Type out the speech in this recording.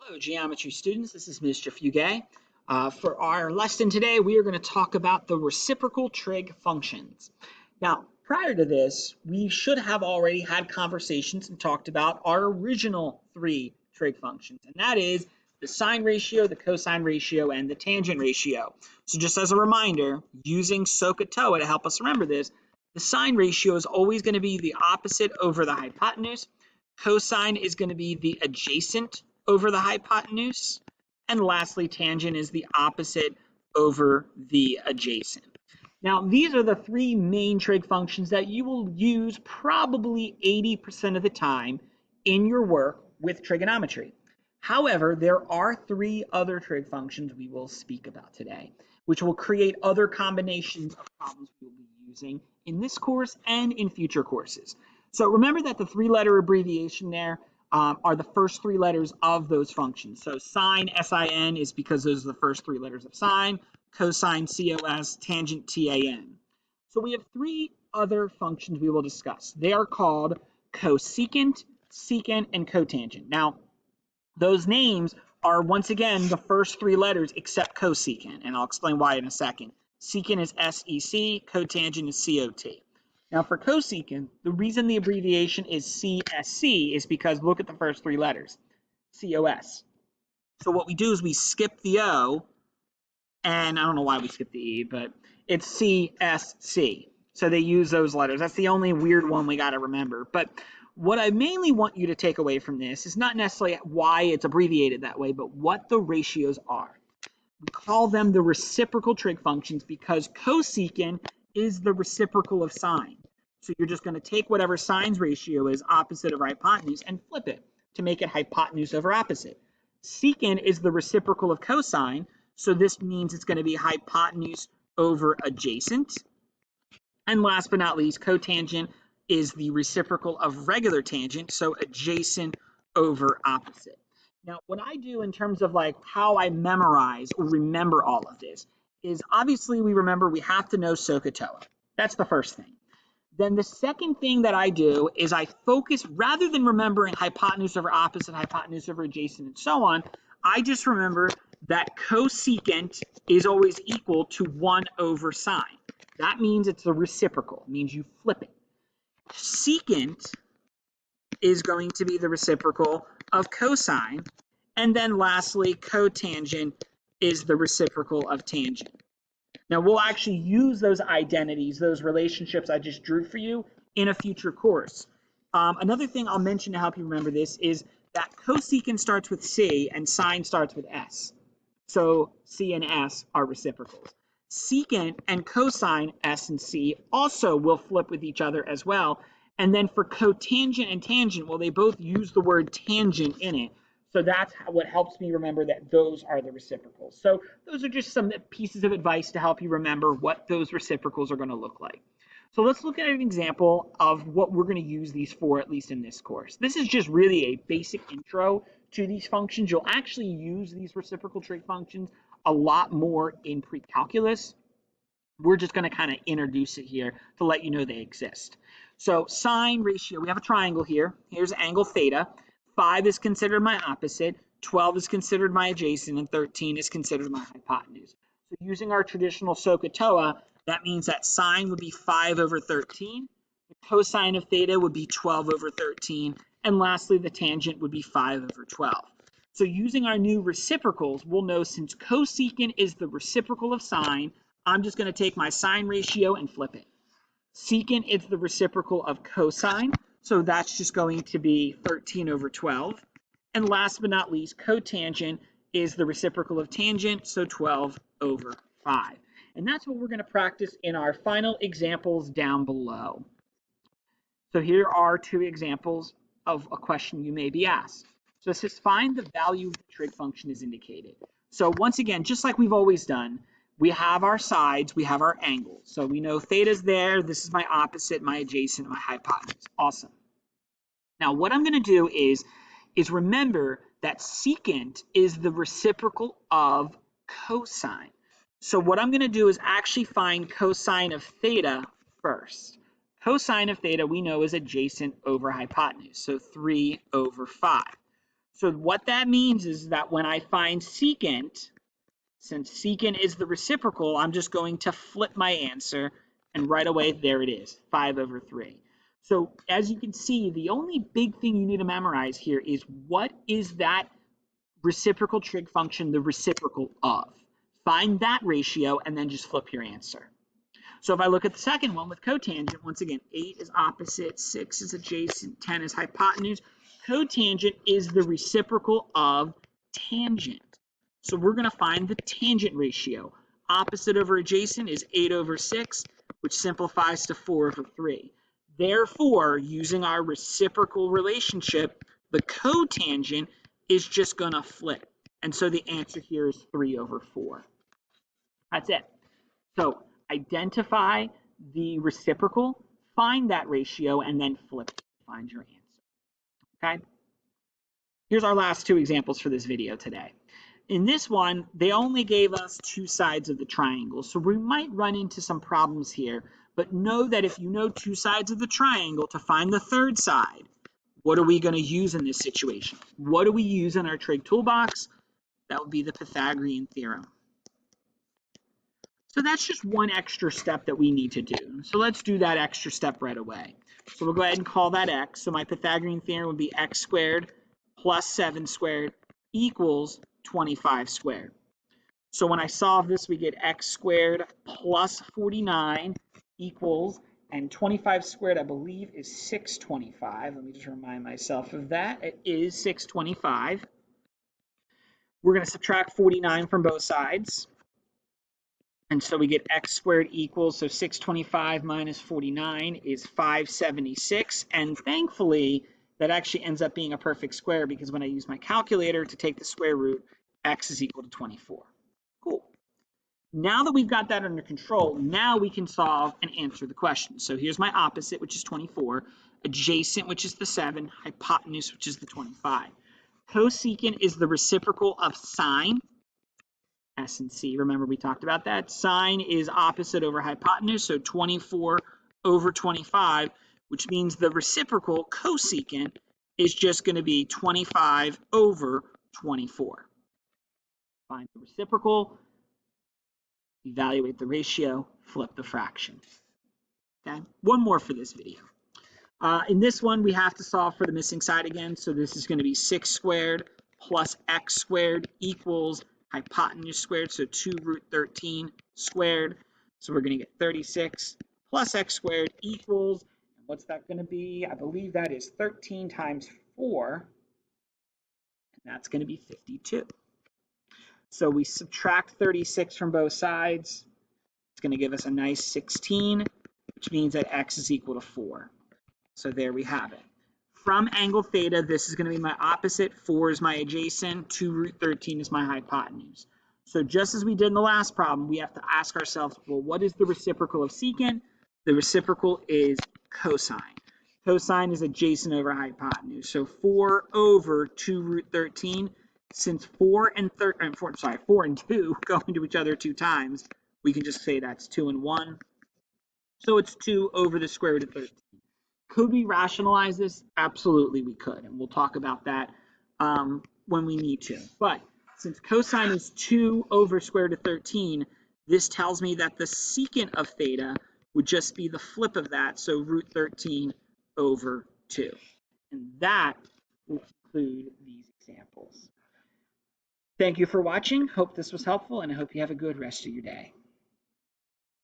Hello, geometry students. This is Mr. Fugay. For our lesson today, we are going to talk about the reciprocal trig functions. Now, prior to this, we should have already had conversations and talked about our original three trig functions, and that is the sine ratio, the cosine ratio, and the tangent ratio. So just as a reminder, using SOHCAHTOA to help us remember this, the sine ratio is always going to be the opposite over the hypotenuse. Cosine is going to be the adjacent over the hypotenuse. And lastly, tangent is the opposite over the adjacent. Now, these are the three main trig functions that you will use probably 80% of the time in your work with trigonometry. However, there are three other trig functions we will speak about today, which will create other combinations of problems we will be using in this course and in future courses. So remember that the three-letter abbreviation there are the first three letters of those functions. So sine, S-I-N, is because those are the first three letters of sine, cosine, C-O-S, tangent, T-A-N. So we have three other functions we will discuss. They are called cosecant, secant, and cotangent. Now, those names are, once again, the first three letters except cosecant, and I'll explain why in a second. Secant is S-E-C, cotangent is C-O-T. Now for cosecant, the reason the abbreviation is CSC is because look at the first three letters, COS. So what we do is we skip the O, and I don't know why we skip the E, but it's CSC. So they use those letters. That's the only weird one we got to remember. But what I mainly want you to take away from this is not necessarily why it's abbreviated that way, but what the ratios are. We call them the reciprocal trig functions because cosecant is the reciprocal of sine. So you're just going to take whatever sine's ratio is opposite of hypotenuse and flip it to make it hypotenuse over opposite. Secant is the reciprocal of cosine, so this means it's going to be hypotenuse over adjacent. And last but not least, cotangent is the reciprocal of regular tangent, so adjacent over opposite. Now, what I do in terms of like how I memorize or remember all of this is obviously we remember we have to know SOHCAHTOA. That's the first thing. Then the second thing that I do is I focus, rather than remembering hypotenuse over opposite, hypotenuse over adjacent, and so on, I just remember that cosecant is always equal to 1 over sine. That means it's the reciprocal. It means you flip it. Secant is going to be the reciprocal of cosine. And then lastly, cotangent is the reciprocal of tangent. Now, we'll actually use those identities, those relationships I just drew for you in a future course. Another thing I'll mention to help you remember this is that cosecant starts with C and sine starts with S. So C and S are reciprocals. Secant and cosine, S and C, also will flip with each other as well. And then for cotangent and tangent, well, they both use the word tangent in it. So that's what helps me remember that those are the reciprocals. So those are just some pieces of advice to help you remember what those reciprocals are going to look like. So let's look at an example of what we're going to use these for, at least in this course. This is just really a basic intro to these functions. You'll actually use these reciprocal trig functions a lot more in pre-calculus. We're just going to kind of introduce it here to let you know they exist. So sine ratio, we have a triangle here. Here's angle theta. 5 is considered my opposite, 12 is considered my adjacent, and 13 is considered my hypotenuse. So using our traditional SOHCAHTOA, that means that sine would be 5 over 13, the cosine of theta would be 12 over 13, and lastly, the tangent would be 5 over 12. So using our new reciprocals, we'll know since cosecant is the reciprocal of sine, I'm just going to take my sine ratio and flip it. Secant is the reciprocal of cosine, so that's just going to be 13 over 12. And last but not least, cotangent is the reciprocal of tangent, so 12 over 5. And that's what we're going to practice in our final examples down below. So here are two examples of a question you may be asked. So it says find the value of the trig function as indicated. So once again, just like we've always done, we have our sides, we have our angles. So we know theta's there, this is my opposite, my adjacent, my hypotenuse. Awesome. Now what I'm going to do is remember that secant is the reciprocal of cosine. So what I'm going to do is actually find cosine of theta first. Cosine of theta we know is adjacent over hypotenuse, so 3 over 5. So what that means is that when I find secant, since secant is the reciprocal, I'm just going to flip my answer, and right away, there it is, 5/3. So as you can see, the only big thing you need to memorize here is what is that reciprocal trig function the reciprocal of? Find that ratio and then just flip your answer. So if I look at the second one with cotangent, once again, 8 is opposite, 6 is adjacent, 10 is hypotenuse. Cotangent is the reciprocal of tangent. So we're going to find the tangent ratio. Opposite over adjacent is 8/6, which simplifies to 4/3. Therefore, using our reciprocal relationship, the cotangent is just going to flip. And so the answer here is 3/4. That's it. So identify the reciprocal, find that ratio, and then flip it to find your answer. Okay? Here's our last two examples for this video today. In this one, they only gave us two sides of the triangle, so we might run into some problems here, but know that if you know two sides of the triangle, to find the third side, what are we going to use in this situation? What do we use in our trig toolbox? That would be the Pythagorean theorem. So that's just one extra step that we need to do. So let's do that extra step right away. So we'll go ahead and call that x. So my Pythagorean theorem would be x squared plus 7 squared equals 25 squared. So when I solve this, we get x squared plus 49 equals, and 25 squared, I believe, is 625. Let me just remind myself of that. It is 625. We're going to subtract 49 from both sides. And so we get x squared equals, so 625 minus 49 is 576. And thankfully, that actually ends up being a perfect square because when I use my calculator to take the square root, x is equal to 24. Cool. Now that we've got that under control, now we can solve and answer the question. So here's my opposite, which is 24, adjacent, which is the 7, hypotenuse, which is the 25. Cosecant is the reciprocal of sine. S and C. Remember, we talked about that. Sine is opposite over hypotenuse, so 24/25, which means the reciprocal cosecant is just going to be 25/24. Find the reciprocal, evaluate the ratio, flip the fraction. Okay, one more for this video. In this one, we have to solve for the missing side again, so this is going to be 6 squared plus x squared equals hypotenuse squared, so 2√13 squared. So we're going to get 36 plus x squared equals, what's that going to be? I believe that is 13 times 4, and that's going to be 52. So we subtract 36 from both sides. It's going to give us a nice 16, which means that x is equal to 4. So there we have it. From angle theta, this is going to be my opposite, 4 is my adjacent, 2√13 is my hypotenuse. So just as we did in the last problem, we have to ask ourselves, well, what is the reciprocal of secant? The reciprocal is cosine. Cosine is adjacent over hypotenuse. So 4/2√13, since 4 and 2 go into each other 2 times, we can just say that's 2 and 1. So it's 2 over the square root of 13. Could we rationalize this? Absolutely, we could, and we'll talk about that when we need to. But since cosine is 2 over square root of 13, this tells me that the secant of theta would just be the flip of that, so √13/2. And that will conclude these examples. Thank you for watching. Hope this was helpful, and I hope you have a good rest of your day.